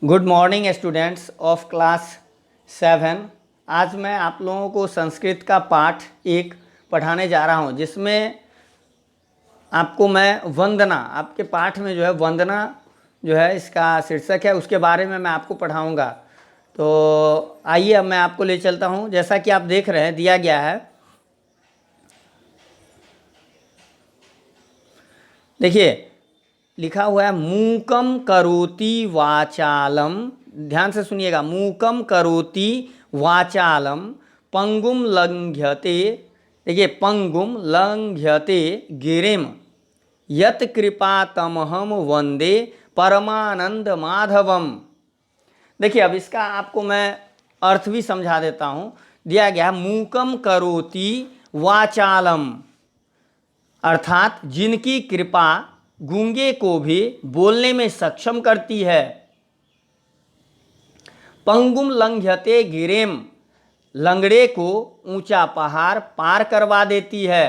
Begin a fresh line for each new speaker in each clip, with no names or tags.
Good morning students of class 7। आज मैं आप लोगों को संस्कृत का पाठ 1 पढ़ाने जा रहा हूं, जिसमें आपको मैं वंदना, आपके पाठ में जो है वंदना जो है इसका शीर्षक है, उसके बारे में मैं आपको पढ़ाऊंगा। तो आइए अब मैं आपको ले चलता हूं। जैसा कि आप देख रहे हैं दिया गया है, देखिए लिखा हुआ है मूकम करोति वाचालम। ध्यान से सुनिएगा, मूकम करोति वाचालम पंगुम लंघ्यते। देखिए पंगुम लंघ्यते गिरिम यत कृपा तमहम वंदे परमानंद माधवम। देखिए अब इसका आपको मैं अर्थ भी समझा देता हूँ। दिया गया मूकम करोति वाचालम, अर्थात जिनकी कृपा गूंगे को भी बोलने में सक्षम करती है। पंगुम लंघ्यते गिरेम, लंगड़े को ऊंचा पहाड़ पार करवा देती है।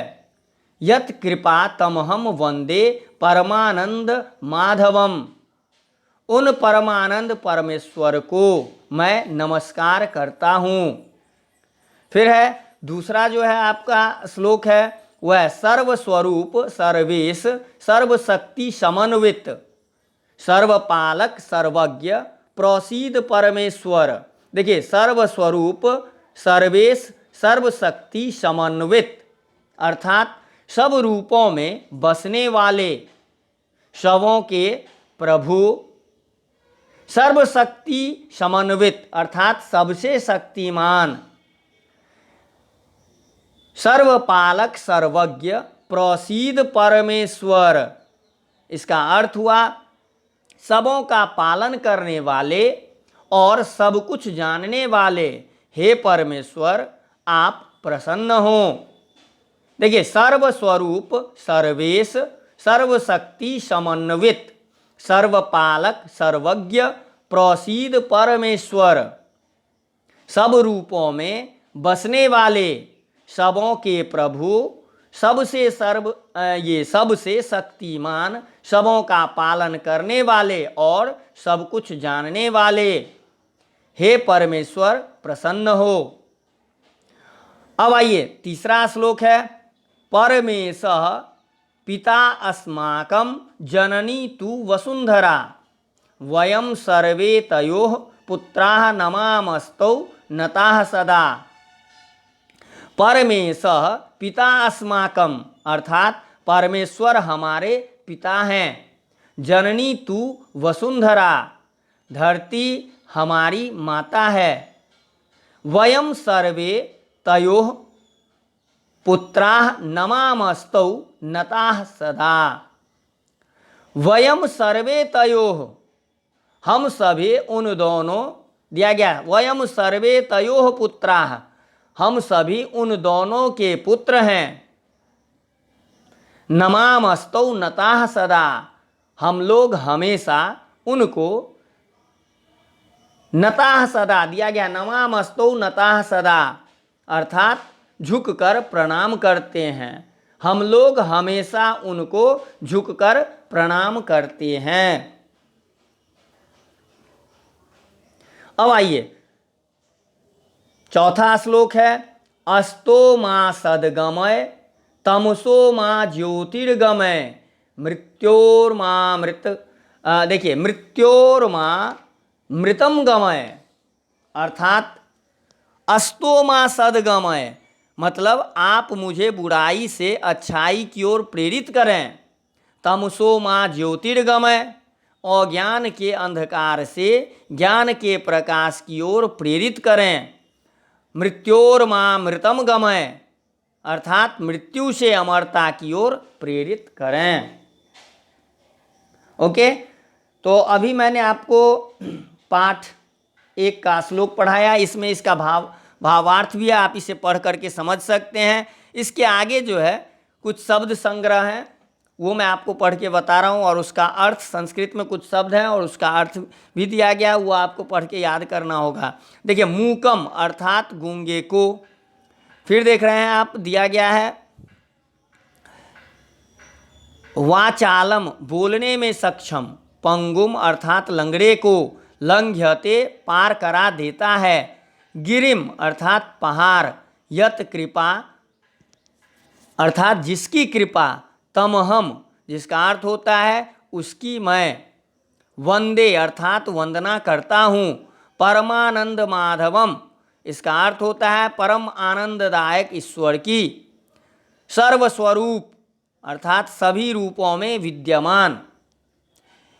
यत कृपा तमहम वंदे परमानंद माधवम, उन परमानंद परमेश्वर को मैं नमस्कार करता हूँ। फिर है दूसरा जो है आपका श्लोक है, वह सर्वस्वरूप सर्वेश सर्वशक्ति समन्वित सर्वपालक सर्वज्ञ प्रोसीद परमेश्वर। देखिए सर्वस्वरूप सर्वेश सर्वशक्ति समन्वित, अर्थात सब रूपों में बसने वाले, शवों के प्रभु, सर्वशक्ति समन्वित अर्थात सबसे शक्तिमान, सर्वपालक सर्वज्ञ प्रोसीद परमेश्वर। इसका अर्थ हुआ सबों का पालन करने वाले और सब कुछ जानने वाले, हे परमेश्वर आप प्रसन्न हो। देखिए सर्वस्वरूप सर्वेश सर्वशक्ति समन्वित सर्वपालक सर्वज्ञ प्रोसीद परमेश्वर, सब रूपों में बसने वाले, सबों के प्रभु, सबसे सबसे शक्तिमान, सबों का पालन करने वाले और सब कुछ जानने वाले, हे परमेश्वर प्रसन्न हो। अब आइए तीसरा श्लोक है, परमेशः पिता अस्माकं जननी तु वसुंधरा वयं सर्वे तयोः पुत्राः नमामस्तौ नताः सदा। परमेशः पिता अस्माकं, अर्थात परमेश्वर हमारे पिता हैं। जननी तु वसुंधरा, धरती हमारी माता है। वयम सर्वे तयोः पुत्राः नमामस्तौ नताः सदा। वयम सर्वे तयोः, हम सभी उन दोनों, दिया गया वयम सर्वे तयोः पुत्राः, हम सभी उन दोनों के पुत्र हैं। नमामस्तौ नताः सदा, हम लोग हमेशा उनको, नताः सदा दिया गया नमामस्तौ नताः सदा, अर्थात झुककर प्रणाम करते हैं। हम लोग हमेशा उनको झुककर प्रणाम करते हैं। अब आइए चौथा श्लोक है, अस्तो मां सद्गमय तमसो मां ज्योतिर्गमय मृत्योर्मा मृत। देखिए मृत्योर्मा मृतम गमय, अर्थात अस्तो मां सद्गमय मतलब आप मुझे बुराई से अच्छाई की ओर प्रेरित करें। तमसो मां ज्योतिर्गमय, अज्ञान के अंधकार से ज्ञान के प्रकाश की ओर प्रेरित करें। मृत्योर्मा मृतम गमय, अर्थात मृत्यु से अमरता की ओर प्रेरित करें। ओके, तो अभी मैंने आपको पाठ 1 का श्लोक पढ़ाया, इसमें इसका भावार्थ भी है, आप इसे पढ़ करके समझ सकते हैं। इसके आगे जो है कुछ शब्द संग्रह हैं, वो मैं आपको पढ़ के बता रहा हूँ, और उसका अर्थ, संस्कृत में कुछ शब्द हैं और उसका अर्थ भी दिया गया, वो आपको पढ़ के याद करना होगा। देखिए मूकम अर्थात गूंगे को। फिर देख रहे हैं आप, दिया गया है वाचालम बोलने में सक्षम, पंगुम अर्थात लंगड़े को, लंघ्यते पार करा देता है, गिरिम अर्थात पहाड़, यत कृपा अर्थात जिसकी कृपा, तमहम जिसका अर्थ होता है उसकी मैं, वंदे अर्थात वंदना करता हूँ, परमानंद माधवम इसका अर्थ होता है परम आनंददायक ईश्वर की, सर्वस्वरूप अर्थात सभी रूपों में विद्यमान।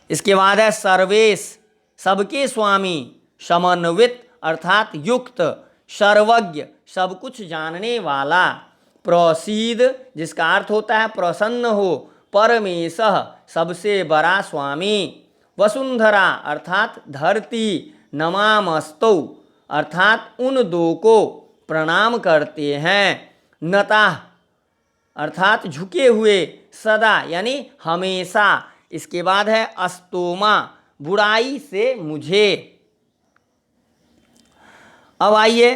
इसके बाद है सर्वेश सबके स्वामी, समन्वित अर्थात युक्त, सर्वज्ञ सब कुछ जानने वाला, प्रोसीद जिसका अर्थ होता है प्रसन्न हो, परमेशः सबसे बड़ा स्वामी, वसुंधरा अर्थात धरती, नमामस्तौ अर्थात उन दो को प्रणाम करते हैं, नता अर्थात झुके हुए, सदा यानी हमेशा। इसके बाद है अस्तोमा बुराई से मुझे। अब आइए,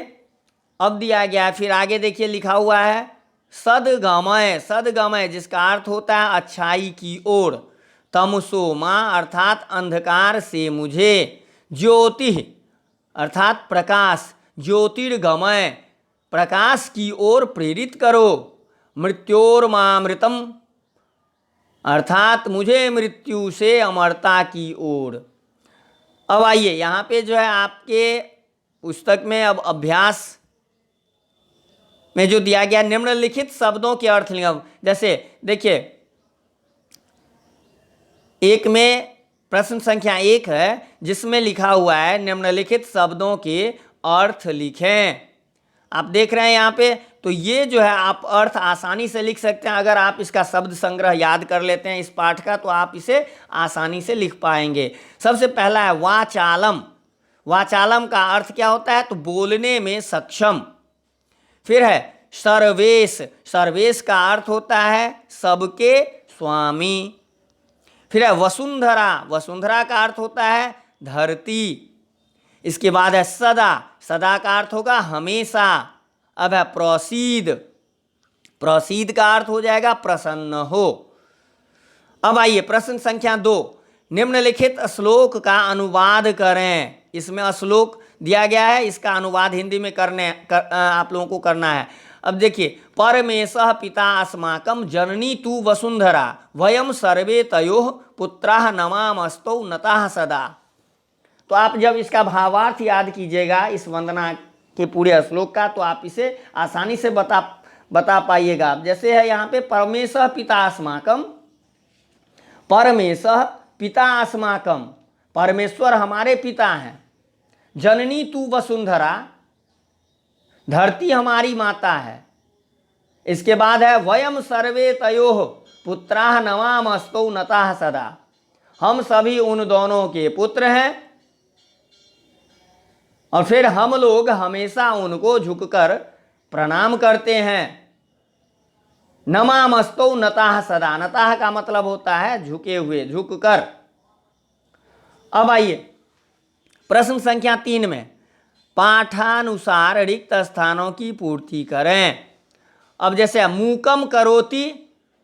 अब दिया गया फिर आगे देखिए लिखा हुआ है सदगमय, सदगमय जिसका अर्थ होता है अच्छाई की ओर, तमसो माँ अर्थात अंधकार से मुझे, ज्योति अर्थात प्रकाश, ज्योतिर्गमय प्रकाश की ओर प्रेरित करो, मृत्योर्मामृतम अर्थात मुझे मृत्यु से अमरता की ओर। अब आइए यहाँ पे जो है आपके पुस्तक में अब अभ्यास में जो दिया गया निम्नलिखित शब्दों के अर्थ लिखा, जैसे देखिए एक में प्रश्न संख्या 1 है जिसमें लिखा हुआ है निम्नलिखित शब्दों के अर्थ लिखें। आप देख रहे हैं यहाँ पे, तो ये जो है आप अर्थ आसानी से लिख सकते हैं। अगर आप इसका शब्द संग्रह याद कर लेते हैं इस पाठ का तो आप इसे आसानी से लिख पाएंगे। सबसे पहला है वाचालम, वाचालम का अर्थ क्या होता है तो बोलने में सक्षम। फिर है सर्वेश, सर्वेश का अर्थ होता है सबके स्वामी। फिर है वसुंधरा, वसुंधरा का अर्थ होता है धरती। इसके बाद है सदा, सदा का अर्थ होगा हमेशा। अब है प्रोसीद, प्रोसीद का अर्थ हो जाएगा प्रसन्न हो। अब आइए प्रश्न संख्या 2, निम्नलिखित श्लोक का अनुवाद करें। इसमें श्लोक दिया गया है, इसका अनुवाद हिंदी में आप लोगों को करना है। अब देखिए परमेशः पिता अस्माकं जननी तु वसुंधरा वयम सर्वे तयोः पुत्राः नमामस्तौ नताः सदा। तो आप जब इसका भावार्थ याद कीजिएगा इस वंदना के पूरे श्लोक का तो आप इसे आसानी से बता पाइएगा। जैसे है यहाँ पे परमेशः पिता अस्माकं, परमेशः पिता अस्माकं परमेश्वर हमारे पिता हैं, जननी तू वसुंधरा धरती हमारी माता है। इसके बाद है वयम सर्वे तयोः पुत्राः नमामस्तौ नताः सदा, हम सभी उन दोनों के पुत्र हैं और फिर हम लोग हमेशा उनको झुककर प्रणाम करते हैं। नमामस्तौ नताः सदा, नताः का मतलब होता है झुके हुए, झुककर। अब आइए प्रश्न संख्या 3 में पाठानुसार रिक्त स्थानों की पूर्ति करें। अब जैसे मूकम करोति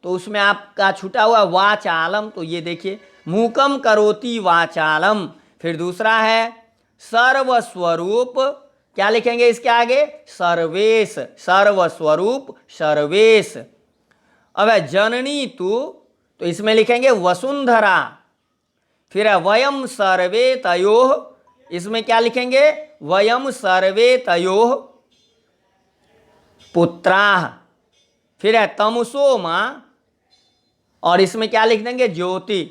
तो उसमें आपका छूटा हुआ वाचालम, तो ये देखिए मूकम करोति वाचालम। फिर दूसरा है सर्वस्वरूप, क्या लिखेंगे इसके आगे सर्वेश, सर्वस्वरूप सर्वेश। अब है जननी तू तो इसमें लिखेंगे वसुंधरा। फिर है वयम सर्वे तयोः, इसमें क्या लिखेंगे वयम सर्वे तयोः पुत्राः। फिर है तमसो माँ और इसमें क्या लिख देंगे ज्योति,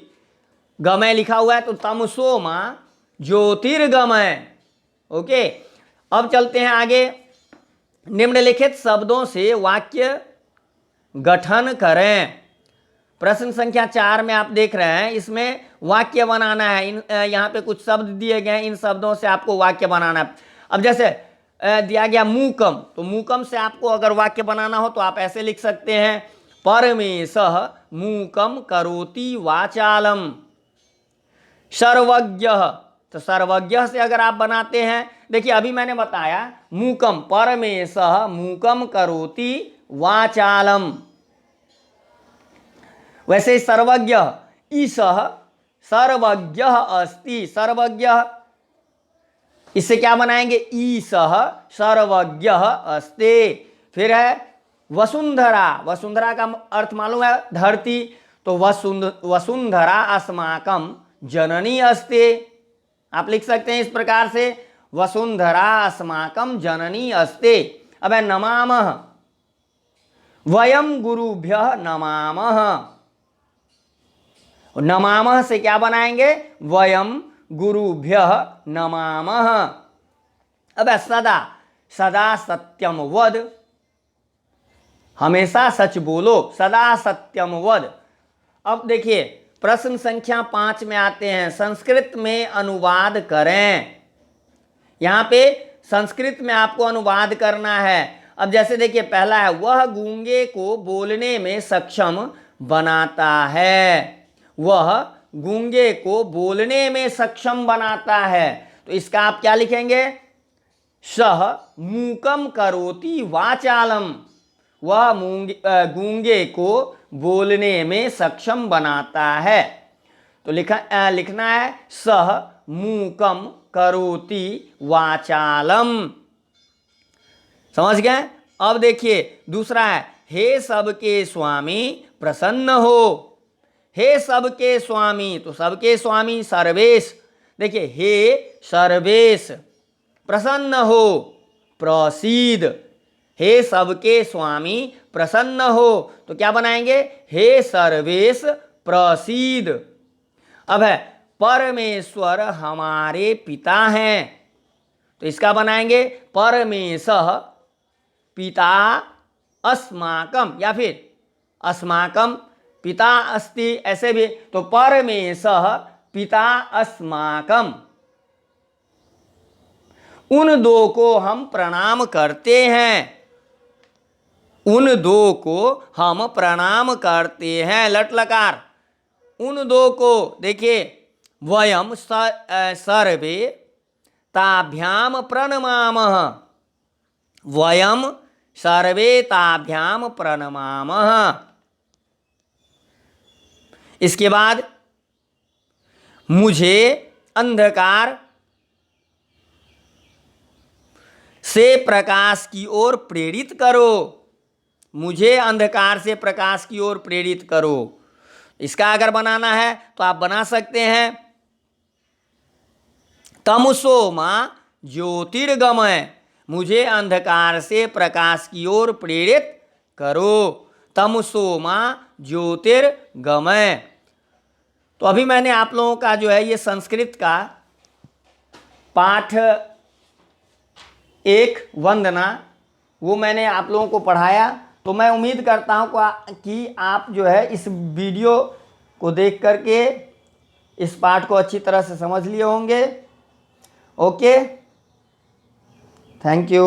गमय लिखा हुआ है तो तमसो माँ ज्योतिर्गमय। ओके, अब चलते हैं आगे। निम्नलिखित शब्दों से वाक्य गठन करें। प्रश्न संख्या 4 में आप देख रहे हैं इसमें वाक्य बनाना है। यहाँ पे कुछ शब्द दिए गए हैं, इन शब्दों से आपको वाक्य बनाना है। अब जैसे दिया गया मूकम, तो मूकम से आपको अगर वाक्य बनाना हो तो आप ऐसे लिख सकते हैं परमेशः मूकम करोति वाचालम। सर्वज्ञः, तो सर्वज्ञ से अगर आप बनाते हैं, देखिए अभी मैंने बताया मूकम, परमेशः मूकम करोति वाचालम। वैसे सर्वज्ञ ईशः सर्वज्ञ अस्ति, सर्वज्ञ इससे क्या बनाएंगे? ईशः सर्वज्ञः अस्ते। फिर है वसुंधरा, वसुंधरा का अर्थ मालूम है? धरती। तो वसुंधरा अस्माकं जननी अस्ते। आप लिख सकते हैं इस प्रकार से, वसुंधरा अस्माकं जननी अस्ते। अब है नमामः, वयम गुरुभ्यः नमामः। नमामः से क्या बनाएंगे? वयम गुरुभ्यः नमामः। अब है सदा, सदा सत्यम वद, हमेशा सच बोलो, सदा सत्यम वद। अब देखिए प्रश्न संख्या 5 में आते हैं, संस्कृत में अनुवाद करें। यहां पे संस्कृत में आपको अनुवाद करना है। अब जैसे देखिए पहला है, वह गूंगे को बोलने में सक्षम बनाता है। वह गूंगे को बोलने में सक्षम बनाता है। तो इसका आप क्या लिखेंगे? सह मूकम करोति वाचालम। वह गूंगे को बोलने में सक्षम बनाता है। तो लिखना है सह मूकम करोति वाचालम। समझ गए? अब देखिए दूसरा है, हे सबके स्वामी प्रसन्न हो। हे सबके स्वामी, तो सबके स्वामी सर्वेश। देखिए हे सर्वेश, प्रसन्न हो, प्रसीद। हे सबके स्वामी प्रसन्न हो, तो क्या बनाएंगे? हे सर्वेश प्रसीद। अब है परमेश्वर हमारे पिता हैं, तो इसका बनाएंगे परमेशः पिता अस्माकम, या फिर अस्माकम पिता अस्ति, ऐसे भी। तो परमेशः पिता अस्माकम। उन दो को हम प्रणाम करते हैं, उन दो को हम प्रणाम करते हैं, लट लकार। उन दो को देखिए, वयम सर्वे ताभ्याम प्रणमामः। वयम सर्वे ताभ्याम प्रणमामः। इसके बाद मुझे अंधकार से प्रकाश की ओर प्रेरित करो। मुझे अंधकार से प्रकाश की ओर प्रेरित करो। इसका अगर बनाना है तो आप बना सकते हैं, तमसो मां ज्योतिर्गमय। मुझे अंधकार से प्रकाश की ओर प्रेरित करो। तमसो मां ज्योतिर्गमय। तो अभी मैंने आप लोगों का जो है ये संस्कृत का पाठ 1 वंदना, वो मैंने आप लोगों को पढ़ाया। तो मैं उम्मीद करता हूँ कि आप जो है इस वीडियो को देख करके इस पाठ को अच्छी तरह से समझ लिए होंगे। Okay, thank you.